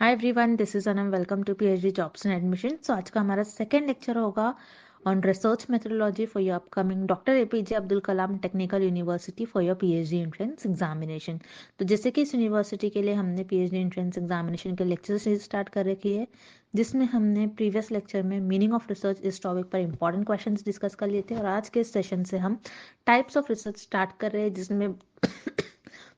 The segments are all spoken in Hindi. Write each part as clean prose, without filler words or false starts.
Hi everyone, this is Anam. Welcome to PhD jobs and admission. So आज का हमारा सेकेंड लेक्चर होगा on research methodology for your upcoming doctor APJ Abdul Kalam Technical University for your PhD entrance examination. तो जैसे कि इस यूनिवर्सिटी के लिए हमने पीएचडी एंट्रेंस एग्जामिनेशन के लेक्चर सीरीज स्टार्ट कर रखी है, जिसमें हमने प्रीवियस लेक्चर में मीनिंग ऑफ रिसर्च इस टॉपिक पर इंपॉर्टेंट क्वेश्चन डिस्कस कर लिए थे, और आज के इस सेशन से हम टाइप्स ऑफ रिसर्च स्टार्ट कर रहे हैं, जिसमें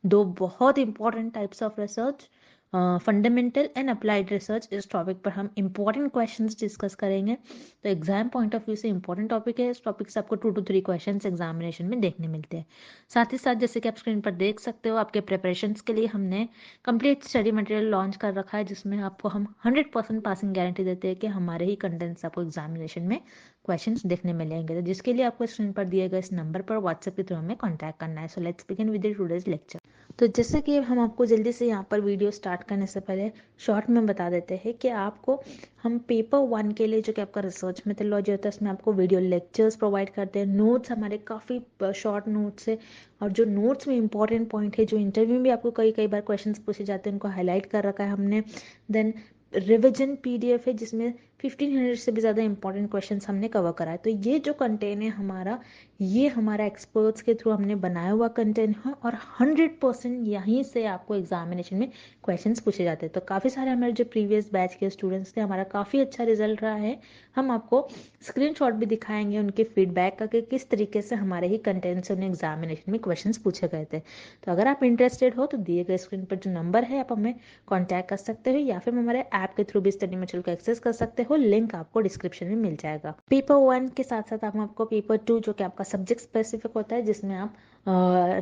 दो बहुत important types of research, fundamental and applied research, इस टॉपिक पर हम इंपॉर्टेंट क्वेश्चंस डिस्कस करेंगे। तो एग्जाम पॉइंट ऑफ व्यू से इंपॉर्टेंट टॉपिक है। इस टॉपिक से आपको 2 to 3 क्वेश्चंस एग्जामिनेशन में देखने मिलते हैं। साथ ही साथ जैसे कि आप स्क्रीन पर देख सकते हो, आपके प्रिपरेशंस के लिए हमने कंप्लीट स्टडी मटेरियल लॉन्च कर रखा है, जिसमें आपको हम 100% पासिंग गारंटी देते हैं कि हमारे ही कंटेंट्स आपको एग्जामिनेशन में क्वेश्चंस देखने मिलेंगे। तो जिसके लिए आपको स्क्रीन पर दिए गए इस नंबर पर व्हाट्सएप के थ्रू हमें कॉन्टैक्ट करना है। So let's begin with today's lecture. तो जैसे कि हम आपको जल्दी से यहाँ पर वीडियो स्टार्ट करने से पहले शॉर्ट में बता देते हैं कि आपको हम पेपर 1 के लिए, जो कि आपका रिसर्च मेथोडोलॉजी होता है, उसमें आपको वीडियो लेक्चर्स प्रोवाइड करते हैं। नोट्स हमारे काफ़ी शॉर्ट नोट्स है, और जो नोट्स में इंपॉर्टेंट पॉइंट है, जो इंटरव्यू में भी आपको कई कई बार क्वेश्चंस पूछे जाते हैं, उनको हाईलाइट कर रखा है हमने। देन रिविजन पीडीएफ है, जिसमें 1500 से भी ज़्यादा इंपॉर्टेंट क्वेश्चंस हमने कवर करा है। तो ये जो कंटेंट है हमारा, ये हमारा एक्सपर्ट्स के थ्रू हमने बनाया हुआ कंटेंट है, और 100% यहीं से आपको एग्जामिनेशन में क्वेश्चंस पूछे जाते हैं। तो काफ़ी सारे हमारे जो प्रीवियस बैच के स्टूडेंट्स थे, हमारा काफ़ी अच्छा रिजल्ट रहा है। हम आपको स्क्रीनशॉट भी दिखाएंगे उनके फीडबैक का, कि किस तरीके से हमारे ही कंटेंट से उन्हें एग्जामिनेशन में क्वेश्चंस पूछे गए थे। तो अगर आप इंटरेस्टेड हो तो दिए गए स्क्रीन पर जो नंबर है, आप हमें कॉन्टैक्ट कर सकते हो, या फिर हमारे ऐप के थ्रू भी स्टडी मटेरियल को एक्सेस कर सकते हो। लिंक आपको डिस्क्रिप्शन में मिल जाएगा। पेपर 1 के साथ साथ हम आपको पेपर 2, जो कि आपका सब्जेक्ट स्पेसिफिक होता है, जिसमें आप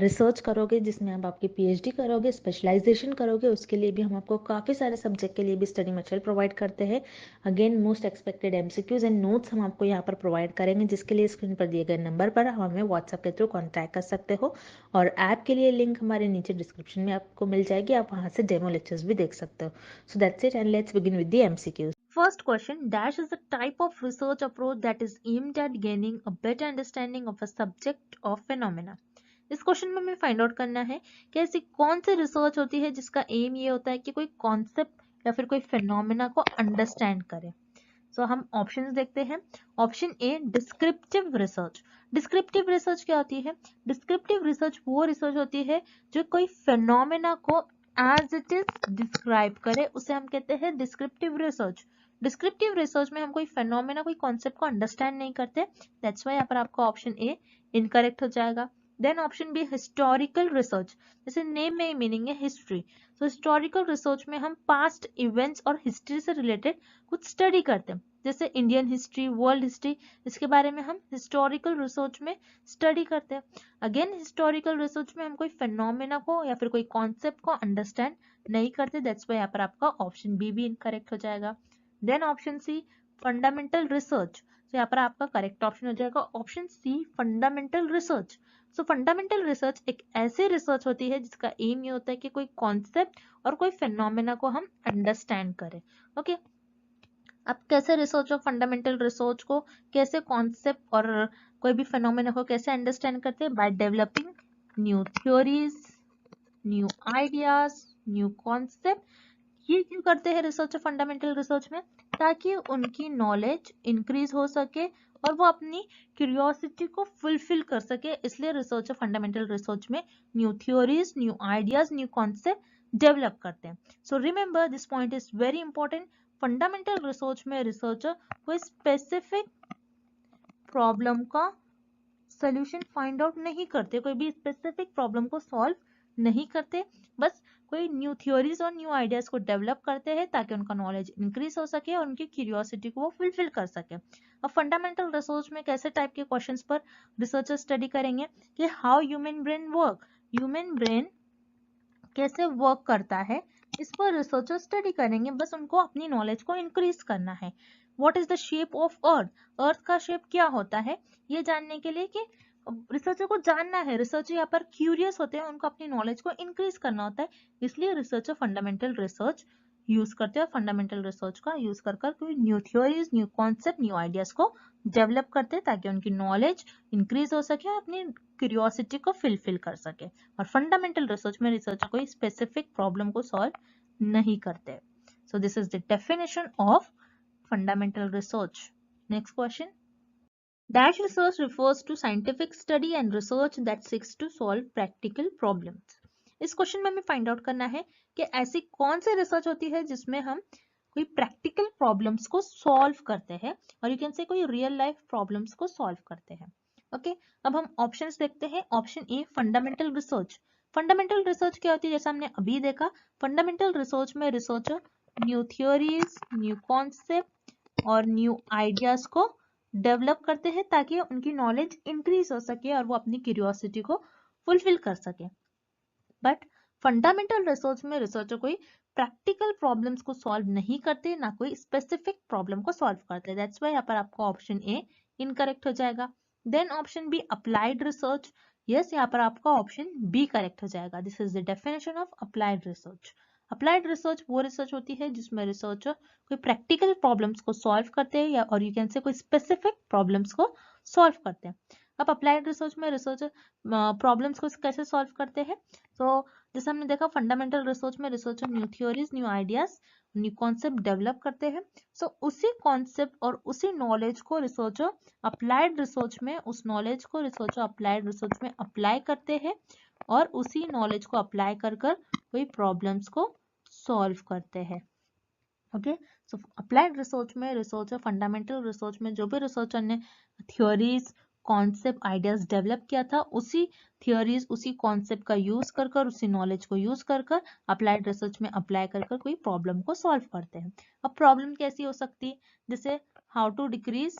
रिसर्च करोगे, जिसमें आप आपकी पीएचडी करोगे, स्पेशलाइजेशन करोगे, उसके लिए भी हम आपको काफ़ी सारे सब्जेक्ट के लिए भी स्टडी मटेरियल प्रोवाइड करते हैं। Again most expected MCQs and notes हम आपको यहाँ पर प्रोवाइड करेंगे, जिसके लिए स्क्रीन पर दिए गए नंबर पर हमें व्हाट्सएप के थ्रू कॉन्टैक्ट कर सकते हो। और ऐप के लिए लिंक हमारे नीचे डिस्क्रिप्शन में आपको मिल जाएगी, आप वहाँ से डेमो लेक्चर्स भी देख सकते हो। So that's it, and let's begin with the MCQs. First question, dash is a type of research approach that is aimed at gaining a better understanding of a subject or phenomena. इस क्वेश्चन में हमें फाइंड आउट करना है कि ऐसी कौन सी रिसर्च होती है जिसका एम ये होता है कि कोई कॉन्सेप्ट या फिर कोई फिनोमेना को अंडरस्टैंड करे। सो हम ऑप्शंस देखते हैं। ऑप्शन ए, डिस्क्रिप्टिव रिसर्च। डिस्क्रिप्टिव रिसर्च क्या होती है? डिस्क्रिप्टिव रिसर्च वो रिसर्च होती है जो कोई फिनोमेना को एज इट इज डिस्क्राइब करे, उसे हम कहते हैं डिस्क्रिप्टिव रिसर्च। डिस्क्रिप्टिव रिसर्च में हम कोई फेनोमेना, कोई कॉन्सेप्ट को अंडरस्टैंड नहीं करते, दैट्स वाई यहाँ पर आपका ऑप्शन ए इनकरेक्ट हो जाएगा। Then option B, historical research. जैसे नेम में ही मीनिंग है हिस्ट्री, तो हिस्टोरिकल रिसर्च में हम पास्ट इवेंट्स और हिस्ट्री से रिलेटेड कुछ स्टडी करते हैं, जैसे इंडियन हिस्ट्री, वर्ल्ड हिस्ट्री, इसके बारे में हम हिस्टोरिकल रिसर्च में स्टडी करते हैं। अगेन हिस्टोरिकल रिसर्च में हम कोई फेनोमेना को या फिर कोई कॉन्सेप्ट को अंडरस्टैंड नहीं करते, दैट्स वाई यहाँ पर आपका ऑप्शन बी भी इनकरेक्ट हो जाएगा। Then option C, fundamental research, तो यहाँ पर आपका करेक्ट ऑप्शन हो जाएगा option C, fundamental research. So fundamental research एक ऐसी रिसर्च होती है जिसका एम ये होता है कि कोई कॉन्सेप्ट और कोई फेनोमेना को हम अंडरस्टैंड करें। ओके, अब कैसे रिसर्च ऑफ फंडामेंटल रिसर्च को, कैसे कॉन्सेप्ट और कोई भी फेनोमेना को कैसे अंडरस्टैंड करते हैं? By developing new theories, new ideas, new concept. ये क्यों करते हैं रिसर्च ऑफ फंडामेंटल रिसर्च में? ताकि उनकी नॉलेज इंक्रीज हो सके और वो अपनी क्यूरियोसिटी को फुलफिल कर सके, इसलिए रिसर्च ऑफ फंडामेंटल रिसर्च में new theories, new ideas, new concept develop करते हैं। So remember this point is very important. Fundamental research में रिसर्चर कोई स्पेसिफिक प्रॉब्लम का सोल्यूशन फाइंड आउट नहीं करते, कोई भी स्पेसिफिक प्रॉब्लम को सॉल्व नहीं करते, बस कोई न्यू थ्योरीज और न्यू आइडियाज को डेवलप करते हैं ताकि उनका नॉलेज इंक्रीज हो सके और उनकी क्यूरियोसिटी को वो फुलफिल कर सके। अब फंडामेंटल रिसर्च में कैसे टाइप के क्वेश्चंस पर रिसर्चर स्टडी करेंगे कि how human brain work, human brain कैसे वर्क करता है, इस पर रिसर्चर स्टडी करेंगे, बस उनको अपनी नॉलेज को इंक्रीज करना है। What is the shape of earth, earth का शेप क्या होता है, ये जानने के लिए कि रिसर्चर को जानना है। रिसर्चर यहाँ पर क्यूरियस होते हैं, उनको अपनी नॉलेज को इंक्रीज करना होता है, इसलिए रिसर्चर फंडामेंटल रिसर्च यूज करते हैं। फंडामेंटल रिसर्च का यूज कर कोई new theories, new concept, new ideas को डेवलप करते हैं ताकि उनकी नॉलेज इंक्रीज हो सके, अपनी क्यूरियोसिटी को फुलफिल कर सके। और फंडामेंटल रिसर्च में रिसर्चर कोई स्पेसिफिक प्रॉब्लम को सॉल्व नहीं करते। So this is the definition of fundamental research. Next question. Dash research refers to scientific study and research that seeks to solve practical problems. इस क्वेश्चन में हमें फाइंड आउट करना है कि ऐसी कौन सी रिसर्च होती है जिसमें हम कोई प्रैक्टिकल प्रॉब्लम्स को सॉल्व करते हैं और यू कैन से कोई रियल लाइफ प्रॉब्लम्स को सॉल्व करते हैं. ओके, अब हम ऑप्शंस देखते हैं. Option a fundamental research. Fundamental research क्या होती है? जैसा हमने अभी देखा, फंडामेंटल रिसर्च में researcher new theories, new concept और न्यू आइडियाज को डेवलप करते हैं ताकि उनकी नॉलेज इंक्रीज हो सके और वो अपनी क्यूरियोसिटी को फुलफिल कर सके. बट फंडामेंटल रिसर्च में रिसर्चर कोई प्रैक्टिकल प्रॉब्लम्स को सॉल्व नहीं करते, ना कोई स्पेसिफिक प्रॉब्लम को सॉल्व करते. दैट्स व्हाई यहाँ पर आपका ऑप्शन ए इनकरेक्ट हो जाएगा. Then option B applied research. Yes, यहाँ पर आपका ऑप्शन बी करेक्ट हो जाएगा. This is the definition of applied research. Applied research वो रिसर्च होती है जिसमें रिसर्चर कोई प्रैक्टिकल प्रॉब्लम्स को सॉल्व करते हैं या और यू कैन से कोई स्पेसिफिक प्रॉब्लम्स को सॉल्व करते हैं. अब अप्लाइड रिसर्च में रिसर्चर प्रॉब्लम्स को कैसे सॉल्व करते हैं? तो जैसे हमने देखा फंडामेंटल रिसर्च में researcher new theories, new ideas, new concept develop करते हैं. सो उसी कॉन्सेप्ट और उसी नॉलेज को रिसर्चर अप्लाइड रिसर्च में, उस नॉलेज को रिसर्चर अप्लाइड रिसर्च में अप्लाई करते हैं और उसी नॉलेज को अप्लाई कर कोई प्रॉब्लम्स को सॉल्व करते हैं. ओके, सो अप्लाइड रिसर्च में रिसर्चर फंडामेंटल रिसर्च में जो भी रिसर्चर ने थ्योरीज, कॉन्सेप्ट, आइडियाज डेवलप किया था, उसी थ्योरीज, उसी कॉन्सेप्ट का यूज कर उसी नॉलेज को यूज कर अप्लाइड रिसर्च में अप्लाई कर कोई प्रॉब्लम को सॉल्व करते हैं. अब प्रॉब्लम कैसी हो सकती है? जैसे how to decrease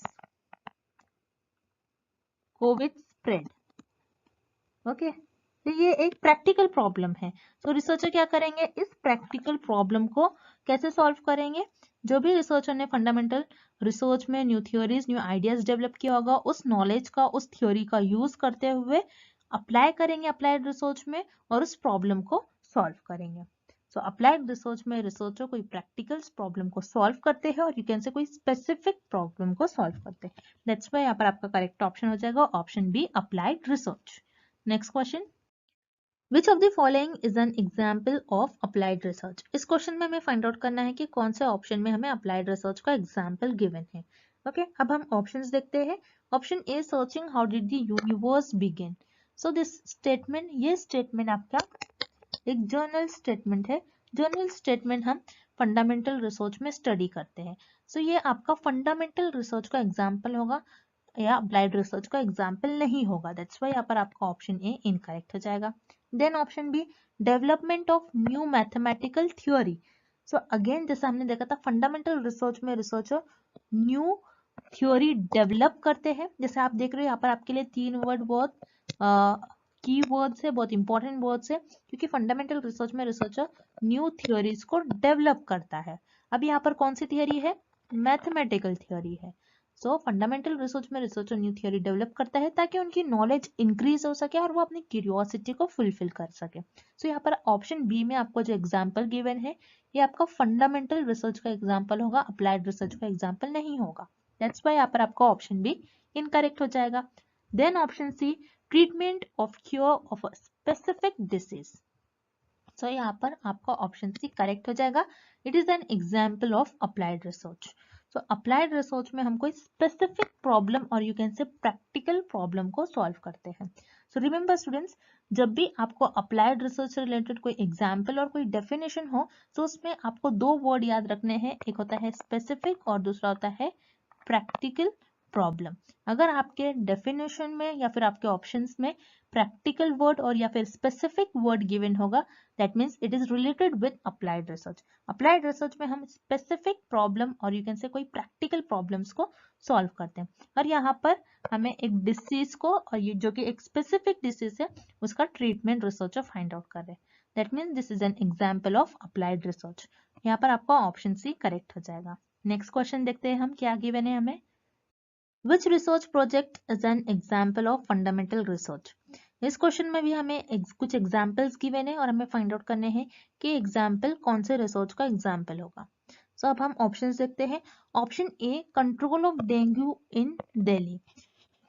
Covid spread. Okay, तो ये एक प्रैक्टिकल प्रॉब्लम है. तो रिसर्चर क्या करेंगे? इस प्रैक्टिकल प्रॉब्लम को कैसे सॉल्व करेंगे? जो भी रिसर्चर ने फंडामेंटल रिसर्च में new theories, new ideas develop किया होगा, उस नॉलेज का, उस थ्योरी का यूज करते हुए अप्लाई करेंगे अप्लाइड रिसर्च में और उस प्रॉब्लम को सॉल्व करेंगे. सो अप्लाइड रिसर्च में रिसर्चर कोई प्रैक्टिकल प्रॉब्लम को सॉल्व करते हैं और यू कैन से कोई स्पेसिफिक प्रॉब्लम को सॉल्व करते हैं. दैट्स व्हाई यहाँ पर आपका करेक्ट ऑप्शन हो जाएगा option B applied research. Next question. Which of the following is an example of applied research? इस क्वेश्चन में हमें फाइंड आउट करना है कि कौन से ऑप्शन में हमें अप्लाइड रिसर्च का एग्जाम्पल गिवन है. ओके, अब हम ऑप्शंस देखते हैं. Option A searching how did the universe begin. So this statement, ये स्टेटमेंट आपका एक जर्नल स्टेटमेंट है. जर्नल स्टेटमेंट हम फंडामेंटल रिसर्च में स्टडी करते हैं. सो ये आपका फंडामेंटल रिसर्च का एग्जाम्पल होगा या अप्लाइड रिसर्च का एग्जाम्पल नहीं होगा. दैट्स वाई यहाँ पर आपका ऑप्शन ए इनकरेक्ट हो जाएगा. Then option B development of new mathematical theory. So again जैसा हमने देखा था फंडामेंटल रिसर्च में रिसर्चर न्यू थ्योरी डेवलप करते हैं. जैसे आप देख रहे हो यहाँ पर आपके लिए 3 वर्ड बहुत की वर्ड्स है, बहुत इंपॉर्टेंट वर्ड्स है, क्योंकि फंडामेंटल रिसर्च में रिसर्चर न्यू थ्योरीज को डेवलप करता है. अब यहाँ पर कौन सी थियोरी है? मैथमेटिकल थियोरी है. सो फंडामेंटल रिसर्च में रिसर्चर न्यू थ्योरी डेवलप करता है ताकि उनकी नॉलेज इंक्रीज हो सके और वो अपनी क्यूरियोसिटी को फुलफिल कर सके. सो यहाँ पर ऑप्शन बी में आपको जो एग्जाम्पल गिवन है ये आपका फंडामेंटल रिसर्च का एग्जाम्पल होगा, अप्लाइड रिसर्च का एग्जाम्पल नहीं होगा. दैट्स वाई यहाँ पर आपका ऑप्शन बी इनकरेक्ट हो जाएगा. Then option C treatment of cure of a specific disease. So यहाँ पर आपका ऑप्शन सी करेक्ट हो जाएगा. It is an example of applied research. So applied research में हम कोई स्पेसिफिक प्रॉब्लम और you can say practical problem को सॉल्व करते हैं. सो रिमेंबर स्टूडेंट्स, जब भी आपको अप्लाइड रिसर्च से रिलेटेड कोई एग्जाम्पल और कोई डेफिनेशन हो तो उसमें आपको 2 वर्ड याद रखने हैं. एक होता है स्पेसिफिक और दूसरा होता है प्रैक्टिकल प्रॉब्लम. अगर आपके डेफिनेशन में या फिर आपके ऑप्शंस में प्रैक्टिकल वर्ड और या फिर स्पेसिफिक वर्ड गिवन होगा, that means it is related with applied research. Applied research में हम स्पेसिफिक प्रॉब्लम और यू कैन से कोई प्रैक्टिकल प्रॉब्लम्स को सॉल्व करते हैं. और यहाँ पर हमें एक डिसीज को, और ये जो कि एक स्पेसिफिक डिसीज है, उसका ट्रीटमेंट रिसर्चर फाइंड आउट कर रहे हैं. That means this is an example of applied research. यहाँ पर आपका ऑप्शन सी करेक्ट हो जाएगा. नेक्स्ट क्वेश्चन देखते हैं हम क्या गिवन है हमें. Which research project is an example of fundamental research? इस क्वेश्चन में भी हमें कुछ एग्जाम्पल्स गिवन है और हमें फाइंड आउट करने हैं कि एग्जाम्पल कौन से रिसर्च का एग्जाम्पल होगा. सो अब हम ऑप्शंस देखते हैं. Option A control of dengue in Delhi.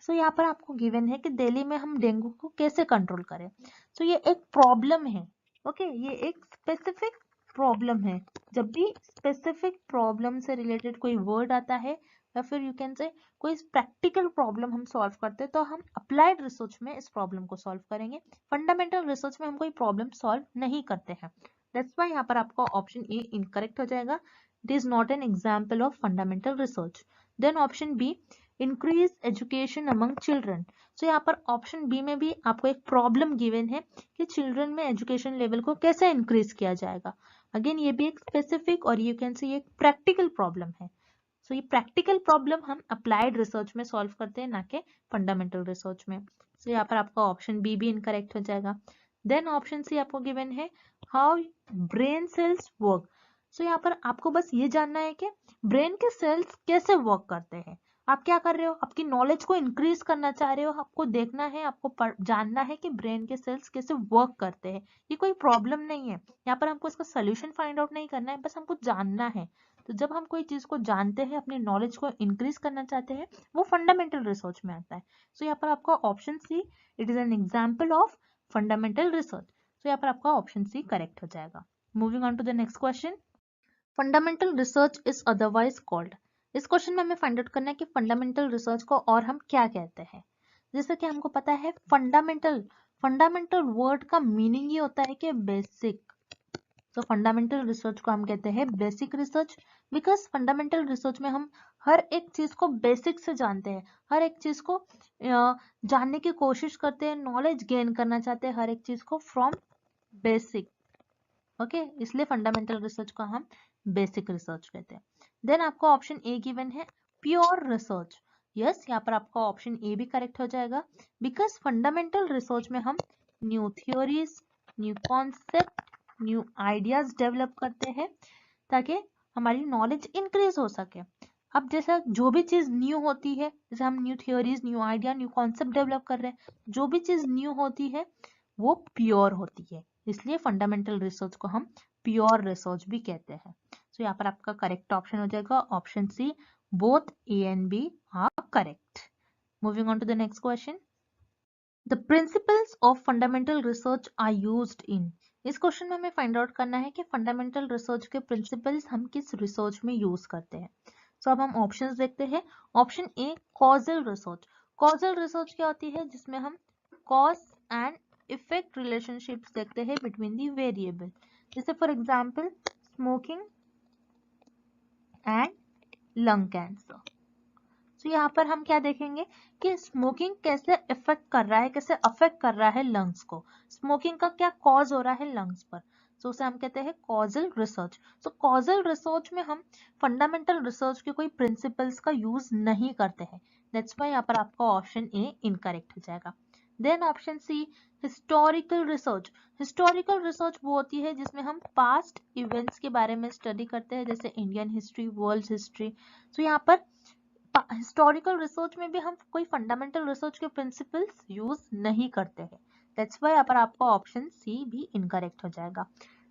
So यहाँ पर आपको गिवन है कि दिल्ली में हम डेंगू को कैसे कंट्रोल करें. सो ये एक प्रॉब्लम है. ओके, ये एक स्पेसिफिक प्रॉब्लम है, जब भी स्पेसिफिक प्रॉब्लम से रिलेटेड कोई वर्ड आता है या फिर यू कैन से कोई प्रैक्टिकल प्रॉब्लम हम सॉल्व करते हैं तो हम अप्लाइड रिसर्च में इस प्रॉब्लम को सॉल्व करेंगे। फंडामेंटल रिसर्च में हम कोई प्रॉब्लम सॉल्व नहीं करते हैं। दैट्स व्हाई यहाँ पर आपका ऑप्शन ए इनकरेक्ट हो जाएगा। It is not an example of fundamental research. Then option B, increase education among children. So यहाँ पर ऑप्शन बी में भी आपको एक प्रॉब्लम गिवन है कि चिल्ड्रन में एजुकेशन लेवल को कैसे इंक्रीज किया जाएगा। अगेन ये भी एक स्पेसिफिक और यू कैन से ये एक प्रैक्टिकल प्रॉब्लम है। सो ये प्रैक्टिकल प्रॉब्लम हम अप्लाइड रिसर्च में सॉल्व करते हैं, ना कि फंडामेंटल रिसर्च में। सो यहाँ पर आपका ऑप्शन बी भी इनकरेक्ट हो जाएगा। देन ऑप्शन सी आपको गिवन है हाउ ब्रेन सेल्स वर्क। सो यहाँ पर आपको बस ये जानना है कि ब्रेन के सेल्स कैसे वर्क करते हैं। आप क्या कर रहे हो, आपकी नॉलेज को इंक्रीज करना चाह रहे हो, आपको देखना है, आपको जानना है कि ब्रेन के सेल्स कैसे वर्क करते हैं। ये कोई प्रॉब्लम नहीं है, यहाँ पर हमको इसका सोल्यूशन फाइंड आउट नहीं करना है, बस हमको जानना है। तो जब हम कोई चीज को जानते हैं, अपनी नॉलेज को इंक्रीज करना चाहते हैं, वो फंडामेंटल रिसर्च में आता है। सो यहाँ पर आपका option C, it is an example of fundamental research. तो यहाँ पर आपका ऑप्शन सी करेक्ट हो जाएगा। Moving on to the next question, fundamental research is otherwise called. इस क्वेश्चन में हमें फाइंड आउट करना है कि फंडामेंटल रिसर्च को और हम क्या कहते हैं। जैसे कि हमको पता है फंडामेंटल, फंडामेंटल वर्ड का मीनिंग ये होता है कि बेसिक। तो फंडामेंटल रिसर्च को हम कहते हैं basic research, because fundamental research में हम हर एक चीज को बेसिक से जानते हैं, हर एक चीज को जानने की कोशिश करते हैं, नॉलेज गेन करना चाहते हैं हर एक चीज को फ्रॉम बेसिक। ओके, इसलिए फंडामेंटल रिसर्च को हम बेसिक रिसर्च कहते हैं। देन आपको ऑप्शन ए गिवन है प्योर रिसर्च। यस, यहाँ पर आपका ऑप्शन ए भी करेक्ट हो जाएगा, बिकॉज फंडामेंटल रिसर्च में हम new theories, new concept, new ideas develop करते हैं ताकि हमारी नॉलेज इंक्रीज हो सके। अब जैसा जो भी चीज न्यू होती है, जैसे हम new theories, new idea, new concept develop कर रहे हैं, जो भी चीज न्यू होती है वो प्योर होती है, इसलिए फंडामेंटल रिसर्च को हम प्योर रिसर्च भी कहते हैं। तो यहाँ पर आपका करेक्ट ऑप्शन हो जाएगा option C, both A and B are correct. Moving on to the next question, the principles of fundamental research are used in. इस क्वेश्चन में हमें फाइंड आउट करना है कि फंडामेंटल रिसर्च के प्रिंसिपल्स हम किस रिसर्च में यूज करते हैं। सो अब हम ऑप्शंस देखते हैं। ऑप्शन ए, कॉजल रिसर्च। कॉजल रिसर्च क्या होती है, जिसमें हम कॉज एंड इफेक्ट रिलेशनशिप्स देखते हैं बिटवीन दी वेरिएबल। जैसे for example smoking and lung cancer. तो यहाँ पर हम क्या देखेंगे कि स्मोकिंग कैसे इफेक्ट कर रहा है, कैसे अफेक्ट कर रहा है लंग्स को, स्मोकिंग का क्या कॉज हो रहा है लंग्स पर। तो उसे हम कहते हैं कॉजल रिसर्च। सो कॉजल रिसर्च में हम फंडामेंटल रिसर्च के कोई प्रिंसिपल्स का यूज नहीं करते हैं। दैट्स व्हाई यहाँ पर आपका ऑप्शन ए इनकरेक्ट हो जाएगा। Then option C, historical research. Historical research वो होती है जिसमें हम पास्ट इवेंट्स के बारे में स्टडी करते हैं, जैसे इंडियन हिस्ट्री, वर्ल्ड हिस्ट्री। तो यहाँ पर हिस्टोरिकल रिसर्च में भी हम कोई फंडामेंटल रिसर्च के प्रिंसिपल्स यूज नहीं करते हैं। दैट्स व्हाई यहाँ पर आपका ऑप्शन सी भी इनकरेक्ट हो जाएगा।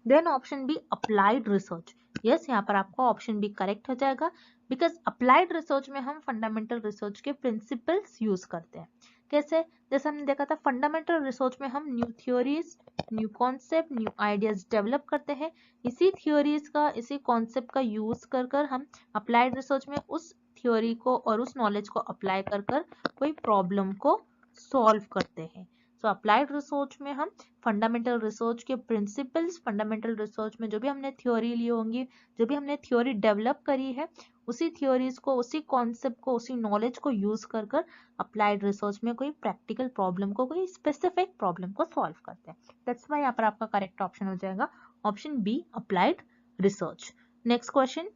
Then option B, applied research. Yes, यहाँ पर आपका ऑप्शन बी करेक्ट हो जाएगा, बिकॉज अप्लाइड रिसर्च में हम फंडामेंटल रिसर्च के प्रिंसिपल्स यूज करते हैं। कैसे, जैसे हमने देखा था फंडामेंटल रिसर्च में हम new theories, new concept, new ideas develop करते हैं। इसी थ्योरीज का, इसी कॉन्सेप्ट का यूज कर कर हम अप्लाइड रिसर्च में उस थ्योरी को और उस नॉलेज को अप्लाई कर कर कोई प्रॉब्लम को सॉल्व करते हैं। सो अप्लाइड रिसर्च में हम फंडामेंटल रिसर्च के प्रिंसिपल्स, फंडामेंटल रिसर्च में जो भी हमने थ्योरी ली होंगी, जो भी हमने थ्योरी डेवलप करी है, उसी थ्योरीज को, उसी कॉन्सेप्ट को, उसी नॉलेज को यूज कर कर अप्लाइड रिसर्च में कोई प्रैक्टिकल प्रॉब्लम को, कोई स्पेसिफिक प्रॉब्लम को सॉल्व करते हैं। दैट्स व्हाई यहाँ पर आपका करेक्ट ऑप्शन हो जाएगा option B, applied research. Next question,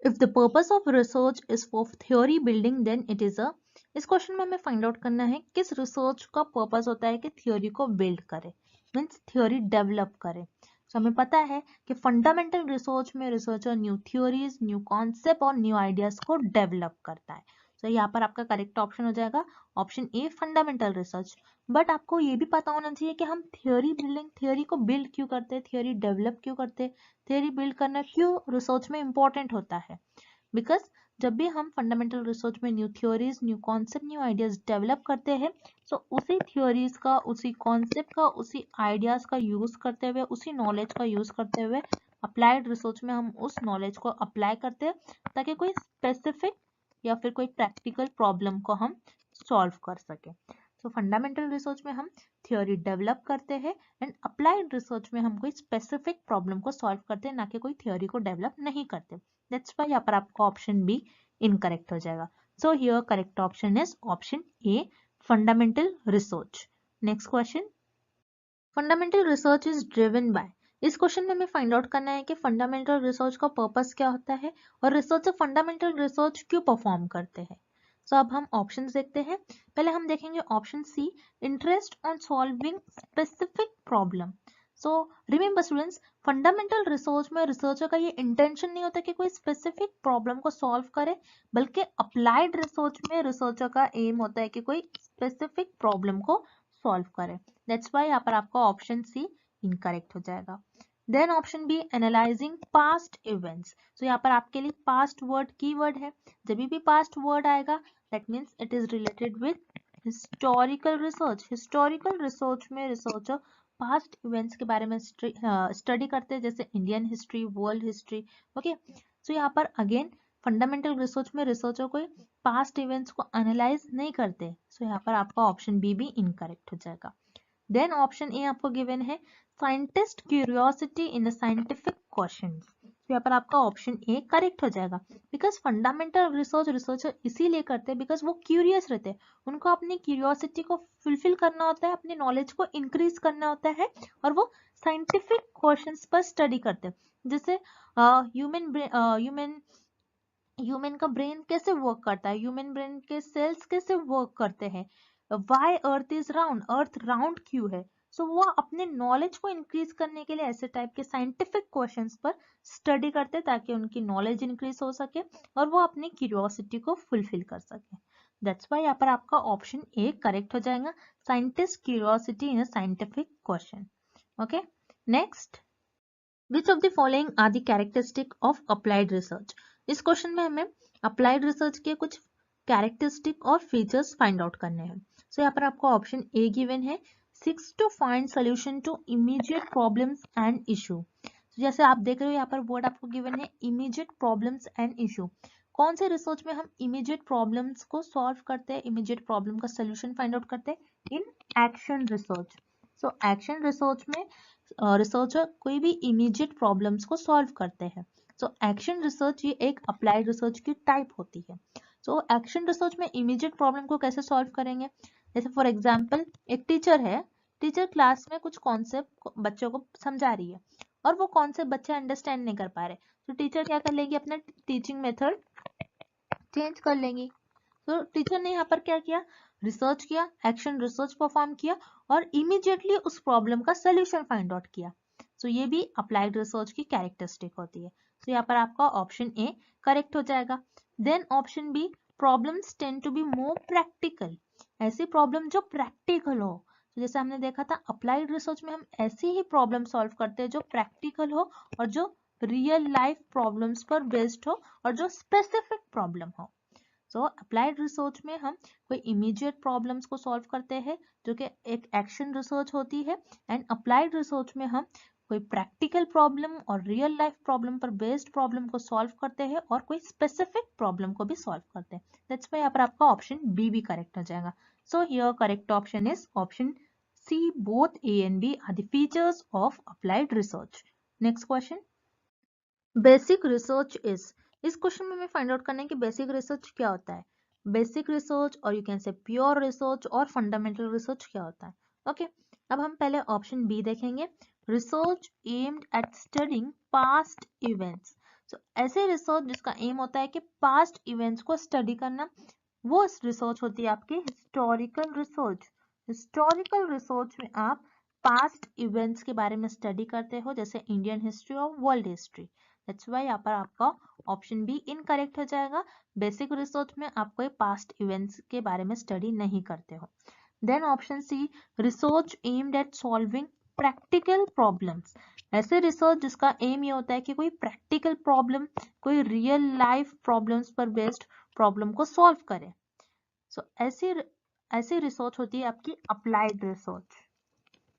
if the purpose of research is for theory building then it is a। इस क्वेश्चन में हमें फाइंड आउट करना है किस रिसर्च का पर्पस होता है कि थ्योरी को बिल्ड करे, मीन्स थ्योरी डेवलप करे। तो हमें पता है कि फंडामेंटल रिसर्च में researcher new theories, new concept और न्यू आइडियाज को डेवलप करता है। तो यहाँ पर आपका करेक्ट ऑप्शन हो जाएगा option A, fundamental research. But आपको ये भी पता होना चाहिए कि हम थ्योरी बिल्डिंग, थ्योरी को बिल्ड क्यों करते हैं, थ्योरी डेवलप क्यों करते हैं, थ्योरी बिल्ड करना क्यों रिसर्च में इंपॉर्टेंट होता है। बिकॉज जब भी हम फंडामेंटल रिसर्च में new theories, new concept, new ideas develop करते हैं, तो उसी थ्योरीज का, उसी कॉन्सेप्ट का, उसी आइडियाज का यूज करते हुए, उसी नॉलेज का यूज करते हुए अप्लाइड रिसर्च में हम उस नॉलेज को अप्लाई करते हैं ताकि कोई स्पेसिफिक या फिर कोई प्रैक्टिकल प्रॉब्लम को हम सॉल्व कर सके। तो फंडामेंटल रिसर्च में हम थ्योरी डेवलप करते हैं एंड अप्लाइड रिसर्च में हम कोई स्पेसिफिक प्रॉब्लम को सॉल्व करते हैं, ना कि कोई थ्योरी को डेवलप नहीं करते। दैट्स व्हाई यहाँ पर आपका ऑप्शन बी इनकरेक्ट हो जाएगा। So here correct option is option A, fundamental research. Next question, fundamental research is driven by. इस क्वेश्चन में हमें फाइंड आउट करना है कि फंडामेंटल रिसर्च का पर्पस क्या होता है और रिसर्चर फंडामेंटल रिसर्च क्यों परफॉर्म करते हैं। सो अब हम ऑप्शंस देखते हैं। पहले हम देखेंगे option C, interest on solving specific problem. So remember students, fundamental research में रिसर्चर का ये इंटेंशन नहीं होता कि कोई स्पेसिफिक प्रॉब्लम को सॉल्व करे, बल्कि अप्लाइड रिसर्च में रिसर्चर का एम होता है कि कोई स्पेसिफिक प्रॉब्लम को सॉल्व करे। दैट्स व्हाई यहाँ पर आपका ऑप्शन सी इनकरेक्ट हो जाएगा। Then option B, analysing past events. तो यहाँ पर आपके लिए पास्ट वर्ड कीवर्ड है। जब भी पास्ट वर्ड आएगा that means it is related with historical research. Historical research में रिसर्चर पास्ट इवेंट्स के बारे में स्टडी करते हैं, जैसे Indian history, world history. Okay, so यहाँ पर अगेन फंडामेंटल रिसर्च में रिसर्चर कोई पास्ट इवेंट्स को एनालाइज नहीं करते। सो यहाँ पर आपका ऑप्शन बी भी इनकरेक्ट हो जाएगा। देन ऑप्शन ए आपको गिवन है, scientist curiosity in scientific questions. तो यहाँ पर आपका ऑप्शन ए करेक्ट हो जाएगा, बिकॉज फंडामेंटल रिसर्च रिसर्चर इसीलिए करते हैं बिकॉज वो क्यूरियस रहते हैं, उनको अपनी क्यूरियोसिटी को फुलफिल करना होता है, अपनी नॉलेज को इंक्रीज करना होता है, और वो साइंटिफिक क्वेश्चंस पर स्टडी करते हैं। जैसे ह्यूमन का ब्रेन कैसे वर्क करता है, ह्यूमन ब्रेन के सेल्स कैसे वर्क करते हैं, why earth is round, earth round क्यों है। सो वो अपने नॉलेज को इंक्रीज करने के लिए ऐसे टाइप के साइंटिफिक क्वेश्चंस पर स्टडी करते हैं ताकि उनकी नॉलेज इंक्रीज हो सके और वो अपनी क्यूरियोसिटी को फुलफिल कर सके। दैट्स व्हाई यहाँ पर आपका ऑप्शन ए करेक्ट हो जाएगा, scientist curiosity in a scientific question. Okay, next, which of the following are the characteristic of applied research. इस क्वेश्चन में हमें अप्लाइड रिसर्च के कुछ कैरेक्टरिस्टिक और फीचर्स फाइंड आउट करने हैं। सो यहाँ पर आपको ऑप्शन ए गिवन है, seeks to find solution to immediate problems and issue. जैसे आप देख रहे हो यहाँ पर वर्ड आपको गिवन है, इमीडिएट प्रॉब्लम्स एंड इशू। कौन से रिसर्च में हम इमीडिएट प्रॉब्लम्स को सॉल्व करते हैं, इमीडिएट प्रॉब्लम का सोल्यूशन फाइंड आउट करते हैं? In action research. So action research में रिसर्चर कोई भी इमीडिएट प्रॉब्लम्स को सॉल्व करते हैं। सो एक्शन रिसर्च ये एक अप्लाइड रिसर्च की टाइप होती है। सो एक्शन रिसर्च में इमीडिएट प्रॉब्लम को कैसे सॉल्व करेंगे? जैसे फॉर एग्जांपल एक टीचर है, टीचर क्लास में कुछ कॉन्सेप्ट बच्चों को समझा रही है और वो कॉन्सेप्ट बच्चे अंडरस्टैंड नहीं कर पा रहे, तो टीचर क्या कर लेगी, अपना टीचिंग मेथड चेंज कर लेंगी। तो टीचर ने यहाँ पर क्या किया, रिसर्च किया, एक्शन रिसर्च परफॉर्म किया और इमीडिएटली उस प्रॉब्लम का सोल्यूशन फाइंड आउट किया। सो ये भी अप्लाइड रिसर्च की कैरेक्टरिस्टिक होती है। तो यहाँ पर आपका ऑप्शन ए करेक्ट हो जाएगा। Then option B, problems tend to be more practical. ऐसी प्रॉब्लम जो प्रैक्टिकल हो। तो जैसे हमने देखा था अप्लाइड रिसर्च में हम ऐसी ही प्रॉब्लम सॉल्व करते हैं जो प्रैक्टिकल हो और जो रियल लाइफ प्रॉब्लम्स पर बेस्ड हो और जो स्पेसिफिक प्रॉब्लम हो। सो अप्लाइड रिसर्च में हम कोई इमीडिएट प्रॉब्लम्स को सॉल्व करते हैं जो कि एक एक्शन रिसर्च होती है, एंड अप्लाइड रिसर्च में हम कोई प्रैक्टिकल प्रॉब्लम और रियल लाइफ प्रॉब्लम पर बेस्ड प्रॉब्लम को सॉल्व करते हैं और कोई स्पेसिफिक प्रॉब्लम को भी सॉल्व करते हैं। दैट्स व्हाई यहाँ पर आपका ऑप्शन बी भी करेक्ट हो जाएगा। So here correct option is option C, both A and B are the features of applied research. Next question, basic research is. इस क्वेश्चन में हमें फाइंड आउट करना है कि बेसिक रिसर्च क्या होता है। बेसिक रिसर्च और you can say pure research और फंडामेंटल रिसर्च क्या होता है। ओके, अब हम पहले ऑप्शन बी देखेंगे, research aimed at studying past events. So ऐसे रिसर्च जिसका एम होता है कि पास्ट इवेंट्स को स्टडी करना, वो रिसर्च होती है आपकी हिस्टोरिकल रिसर्च। हिस्टोरिकल रिसर्च में आप पास्ट इवेंट्स के बारे में स्टडी करते हो, जैसे इंडियन हिस्ट्री और वर्ल्ड हिस्ट्री। दैट्स व्हाई यहाँ पर आपका ऑप्शन बी इनकरेक्ट हो जाएगा। बेसिक रिसर्च में आप कोई पास्ट इवेंट्स के बारे में स्टडी नहीं करते हो। Then option C, research aimed at solving practical problems. ऐसे रिसर्च जिसका एम ये होता है कि कोई प्रैक्टिकल प्रॉब्लम, कोई रियल लाइफ प्रॉब्लम्स पर बेस्ड प्रॉब्लम को सॉल्व करे। सो ऐसी रिसर्च होती है आपकी अप्लाइड रिसर्च।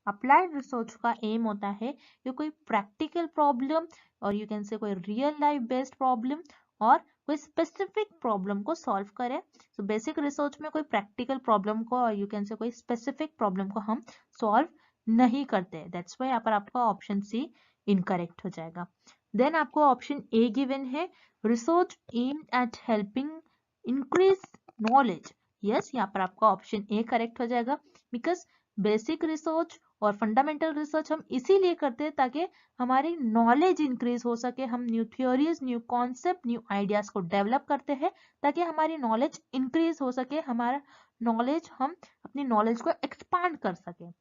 अप्लाइड रिसर्च का एम होता है कि कोई प्रैक्टिकल प्रॉब्लम और यू कैन से कोई रियल लाइफ बेस्ड प्रॉब्लम और कोई स्पेसिफिक प्रॉब्लम को सॉल्व करे। सो बेसिक रिसर्च में कोई प्रैक्टिकल प्रॉब्लम को और यू कैन से कोई स्पेसिफिक प्रॉब्लम को हम सॉल्व नहीं करते। दैट्स वाई यहाँ पर आपका ऑप्शन सी इनकरेक्ट हो जाएगा। देन आपको ऑप्शन ए गिवन है, research aimed eight helping increase knowledge. Yes, यहाँ पर आपका ऑप्शन ए करेक्ट हो जाएगा, बिकॉज बेसिक रिसर्च और फंडामेंटल रिसर्च हम इसीलिए करते हैं ताकि हमारी नॉलेज इंक्रीज हो सके। हम new theories, new concept, new ideas को डेवलप करते हैं ताकि हमारी नॉलेज इंक्रीज हो सके, हमारा नॉलेज, हम अपनी नॉलेज को एक्सपांड कर सके।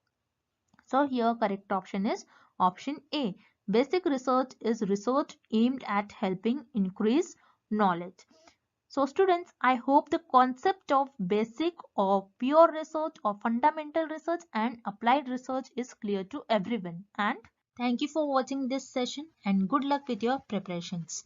सो here correct option is option A. Basic research is research aimed eight helping increase knowledge. So students, I hope the concept of basic or pure research or fundamental research and applied research is clear to everyone. And thank you for watching this session and good luck with your preparations.